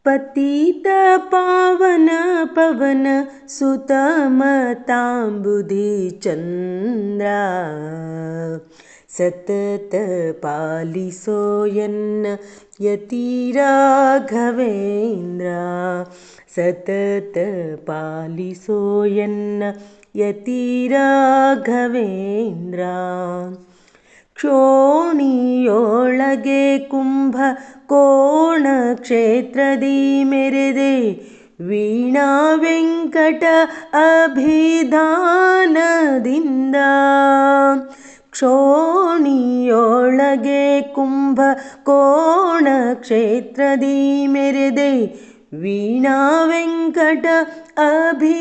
पतित पावन पवन सुत मतांबुधि चंद्र सतत पालिसो यन्न यति राघवेंद्र सतत पालिसो यन्न यति राघवेंद्र ಕ್ಷೋಣಿಯೊಳಗೆ ಕುಂಭ ಕೋಣ ಕ್ಷೇತ್ರದಿ ಮೆರೆದೆ ವೀಣಾ ವೆಂಕಟ ಅಭಿಧಾನದಿಂದ ಕ್ಷೋಣಿಯೊಳಗೆ ಕುಂಭ ಕೋಣ ಕ್ಷೇತ್ರದಿ ಮೆರೆದೆ ವೀಣಾ ವೆಂಕಟ ಅಭಿಧಾನದಿಂದ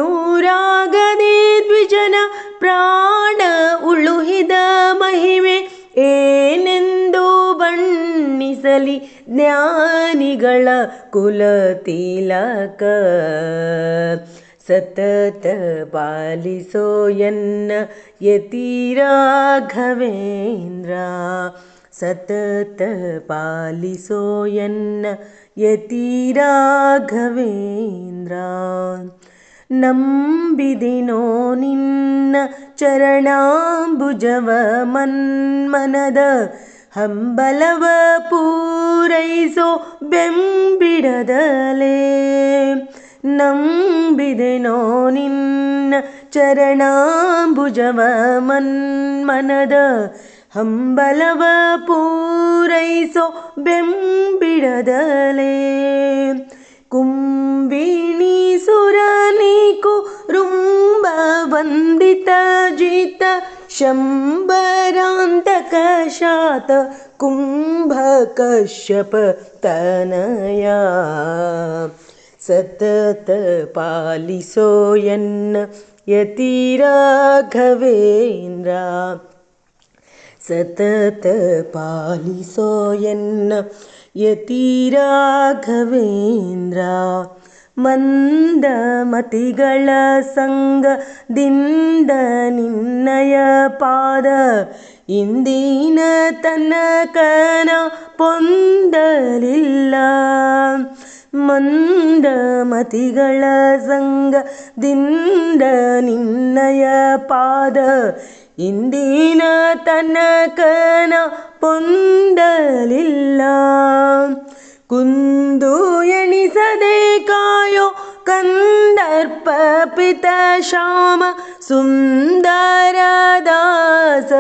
ಸಾನುರಾಗದಿ ದ್ವಿಜನ ಪ್ರಾಣ ಉಳುಹಿದ ಮಹಿಮೆ ಏನೆಂದು ಬಣ್ಣಿಸಲಿ ಜ್ಞಾನಿಗಳ ಕುಲತಿಲಕ ಸತತ ಪಾಲಿಸೋ ಯನ್ನ ಯತಿ ರಾಘವೇಂದ್ರ ಸತತ ಪಾಲಿಸೋ ಯನ್ನ ಯತಿ ರಾಘವೇಂದ್ರ ನಂಬಿದಿನೋ ನಿನ್ನ ಚರಣಾಂಬುಜವ ಮನ್ಮನದ ಹಂಬಲವ ಪೂರೈಸೋ ಬೆಂಬಿಡದಲೇ ನಂಬಿದೆನೋ ನಿನ್ನ ಚರಣಾಂಬುಜವ ಮನ್ಮನದ ಹಂಬಲವ ಪೂರೈಸೋ ಬೆಂಬಿಡದಲೇ ಕುಂಬಿಣಿ ಸುರನಿಕು ರುಂಬ ವಂದಿತ ಜಿತ ಶಂಬರಾಂತಕ ಶಾತ ಕುಂಭ ಕಶ್ಯಪ ತನಯ ಸತತ ಪಾಲಿಸೋ ಯನ್ನ ಯತಿ ರಾಘವೇಂದ್ರ ಸತತ ಪಾಲಿಸೋ ಯನ್ನ ಯತಿ ರಾಘವೇಂದ್ರ ಮಂದಮತಿಗಳ ಸಂಗದಿಂದ ನಿನ್ನಯ ಪಾದ ಇಂದಿನ ತನಕನ ಪೊಂದಲಿಲ್ಲ ಮಂದಮತಿಗಳ ಸಂಗದಿಂದ ನಿನ್ನಯ ಪಾದ ಇಂದಿನ ತನಕನ ಪೊಂದಲಿಲ್ಲ ಕುಂದು ಎಣಿಸದೆ ಕಾಯೋ ಕಂದರ್ಪ ಪಿತ ಶ್ಯಾಮ ಸುಂದರ ದಾಸ